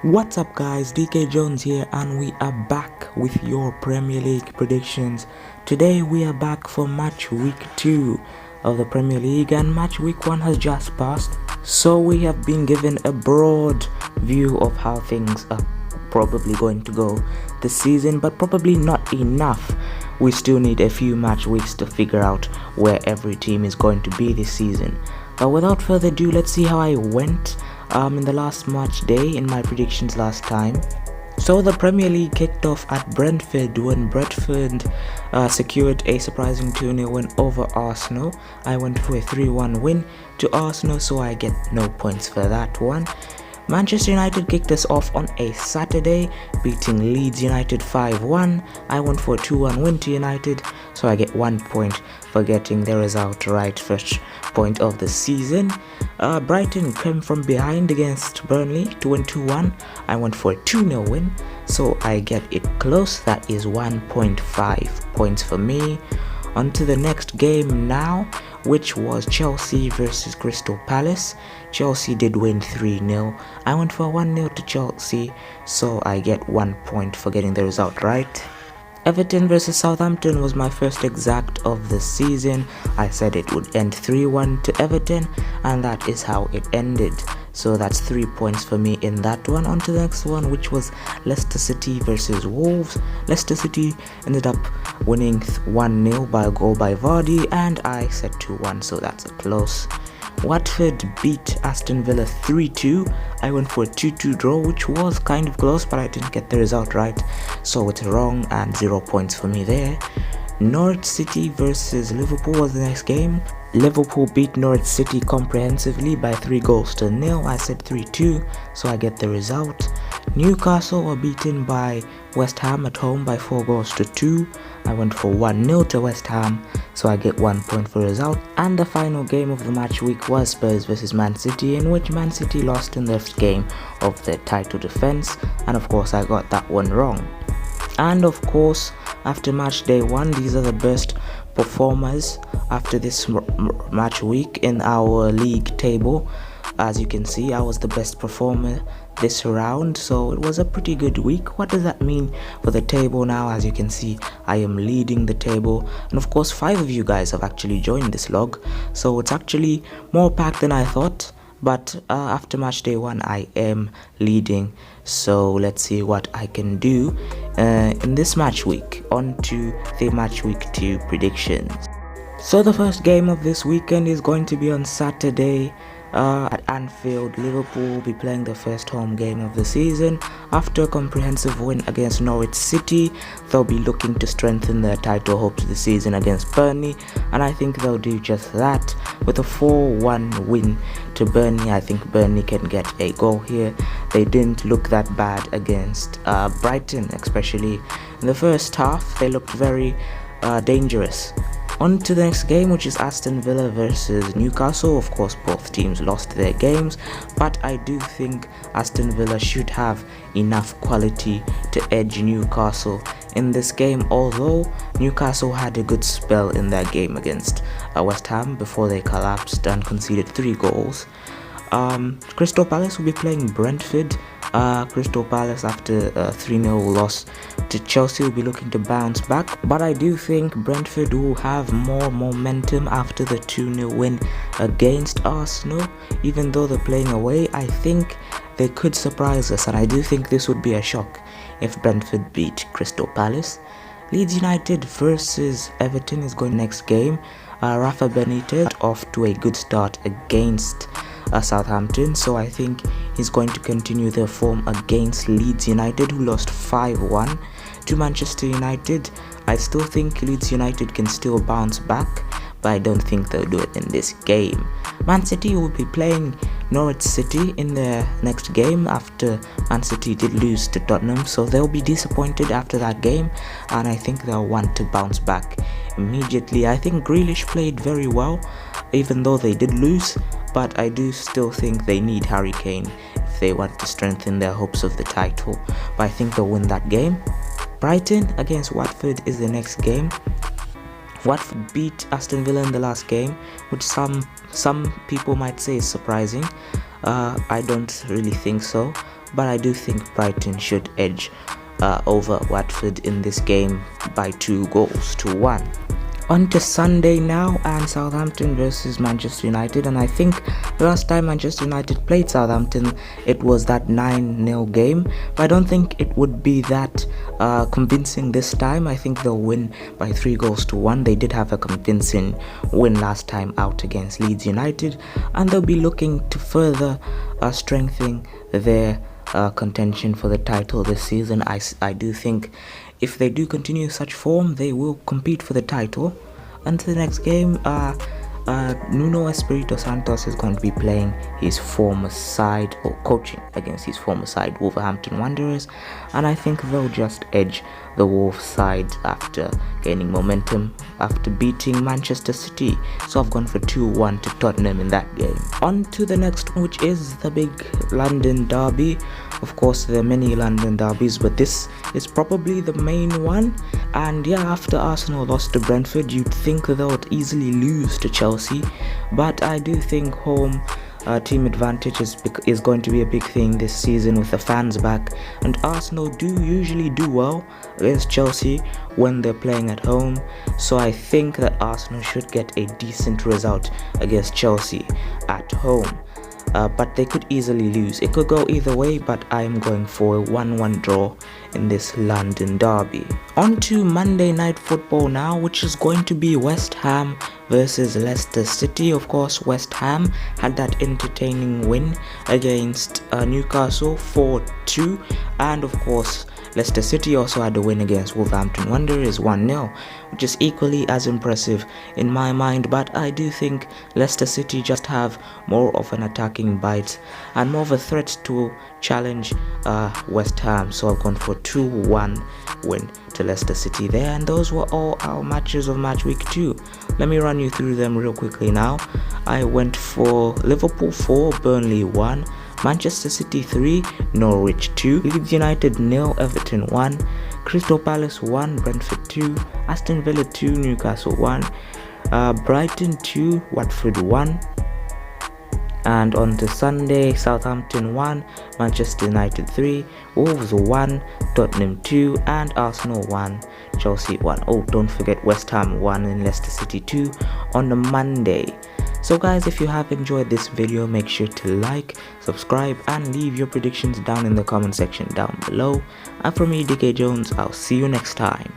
What's up guys, DK Jones here and we are back with your Premier League predictions. Today we are back for match week 2 of the Premier League and match week 1 has just passed. So we have been given a broad view of how things are probably going to go this season, but probably not enough. We still need a few match weeks to figure out where every team is going to be this season. But without further ado, let's see how I went in the last match day in my predictions last time. So the Premier League kicked off at Brentford when Brentford secured a surprising 2-0 win over Arsenal. I went for a 3-1 win to Arsenal, so I get no points for that one. Manchester United kicked us off on a Saturday, beating Leeds United 5-1. I went for a 2-1 win to United, so I get 1 point for getting the result right, first point of the season. Brighton came from behind against Burnley to win 2-1. I went for a 2-0 win, so I get it close. That is 1.5 points for me. On to the next game now, which was Chelsea versus Crystal Palace. Chelsea did win 3-0. I went for 1-0 to Chelsea, so I get 1 point for getting the result right. Everton versus Southampton was my first exact of the season. I said it would end 3-1 to Everton, and that is how it ended. So that's 3 points for me in that one. On to the next one, which was Leicester City versus Wolves. Leicester City ended up winning 1-0 by a goal by Vardy, and I said 2-1, so that's a close. Watford beat Aston Villa 3-2. I went for a 2-2 draw, which was kind of close, but I didn't get the result right, so it's wrong and 0 points for me there. Norwich City versus Liverpool was the next game. Liverpool beat Norwich City comprehensively by 3-0. I said 3-2, so I get the result. Newcastle were beaten by West Ham at home by 4-2. I went for 1-0 to West Ham, so I get 1 point for result. And the final game of the match week was Spurs versus Man City, in which Man City lost in their first game of their title defense, and of course I got that one wrong. And of course, after match day 1, these are the best performers after this match week in our league table. As you can see, I was the best performer this round, so it was a pretty good week. What does that mean for the table now? As you can see, I am leading the table, and of course 5 of you guys have actually joined this log, so it's actually more packed than I thought. But after match day 1, I am leading, so let's see what I can do in this match week. On to the match week 2 predictions. So the first game of this weekend is going to be on Saturday at Anfield. Liverpool will be playing the first home game of the season. After a comprehensive win against Norwich City, they'll be looking to strengthen their title hopes this season against Burnley, and I think they'll do just that with a 4-1 win to Burnley. I think Burnley can get a goal here. They didn't look that bad against Brighton, especially in the first half. They looked very dangerous. On to the next game, which is Aston Villa versus Newcastle. Of course, both teams lost their games, but I do think Aston Villa should have enough quality to edge Newcastle in this game, although Newcastle had a good spell in their game against West Ham before they collapsed and conceded 3 goals. Crystal Palace will be playing Brentford. Crystal Palace, after a 3-0 loss to Chelsea, will be looking to bounce back, but I do think Brentford will have more momentum after the 2-0 win against Arsenal. Even though they're playing away, I think they could surprise us, and I do think this would be a shock if Brentford beat Crystal Palace. Leeds United versus Everton is going next game. Rafa Benitez off to a good start against Southampton, so I think he's going to continue their form against Leeds United, who lost 5-1 to Manchester United. I still think Leeds United can still bounce back, but I don't think they'll do it in this game. Man City will be playing Norwich City in their next game after Man City did lose to Tottenham, so they'll be disappointed after that game, and I think they'll want to bounce back immediately. I think Grealish played very well, even though they did lose, but I do still think they need Harry Kane if they want to strengthen their hopes of the title, but I think they'll win that game. Brighton against Watford is the next game. Watford beat Aston Villa in the last game, which some people might say is surprising. I don't really think so. but I do think Brighton should edge over Watford in this game by 2-1. On to Sunday now, and Southampton versus Manchester United. And I think the last time Manchester United played Southampton, it was that 9-0 game, but I don't think it would be that convincing this time. I think they'll win by 3-1. They did have a convincing win last time out against Leeds United, and they'll be looking to further strengthen their contention for the title this season. I do think if they do continue such form, they will compete for the title. And the next game, Nuno Espirito Santos is going to be playing his former side, or coaching against his former side, Wolverhampton Wanderers, and I think they'll just edge the Wolves side after gaining momentum after beating Manchester City. So I've gone for 2-1 to Tottenham in that game. On to the next one, which is the big London derby. Of course, there are many London derbies, but this is probably the main one. And yeah, after Arsenal lost to Brentford, you'd think they would easily lose to Chelsea, but I do think home team advantage is going to be a big thing this season with the fans back, and Arsenal do usually do well against Chelsea when they're playing at home. So I think that Arsenal should get a decent result against Chelsea at home. But they could easily lose. It could go either way, but I'm going for a 1-1 draw in this London derby. On to Monday Night Football now, which is going to be West Ham versus Leicester City. Of course, West Ham had that entertaining win against Newcastle 4-2, and of course Leicester City also had a win against Wolverhampton Wanderers 1-0, which is equally as impressive in my mind. But I do think Leicester City just have more of an attacking bite and more of a threat to challenge West Ham. So I've gone for 2-1 win to Leicester City there. And those were all our matches of match week 2. Let me run you through them real quickly now. I went for Liverpool 4, Burnley 1, Manchester City 3, Norwich 2, Leeds United 0, Everton 1, Crystal Palace 1, Brentford 2, Aston Villa 2, Newcastle 1, Brighton 2, Watford 1. And on to Sunday, Southampton 1, Manchester United 3, Wolves 1, Tottenham 2, and Arsenal 1, Chelsea 1. Oh, don't forget West Ham 1 and Leicester City 2 on the Monday. So guys, if you have enjoyed this video, make sure to like, subscribe, and leave your predictions down in the comment section down below. And from me, DK Jones, I'll see you next time.